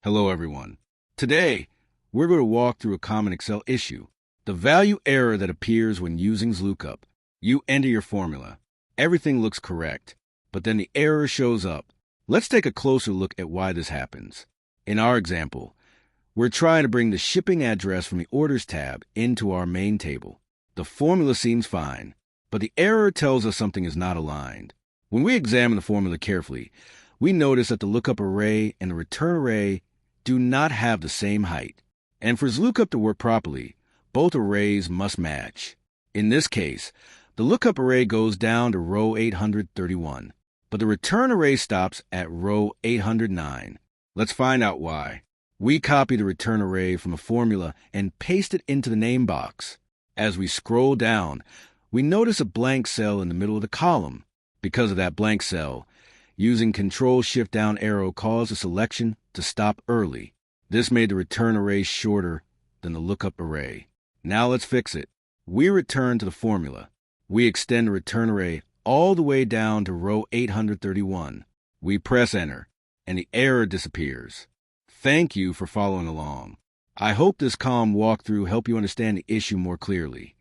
Hello, everyone. Today, we're going to walk through a common Excel issue, the value error that appears when using XLOOKUP. You enter your formula. Everything looks correct, but then the error shows up. Let's take a closer look at why this happens. In our example, we're trying to bring the shipping address from the Orders tab into our main table. The formula seems fine, but the error tells us something is not aligned. When we examine the formula carefully, we notice that the lookup array and the return array do not have the same height. And for XLOOKUP to work properly, both arrays must match. In this case, the lookup array goes down to row 831, but the return array stops at row 809. Let's find out why. We copy the return array from a formula and paste it into the name box. As we scroll down, we notice a blank cell in the middle of the column. Because of that blank cell, using Control-Shift-Down arrow caused the selection to stop early. This made the return array shorter than the lookup array. Now let's fix it. We return to the formula. We extend the return array all the way down to row 831. We press Enter, and the error disappears. Thank you for following along. I hope this calm walkthrough helped you understand the issue more clearly.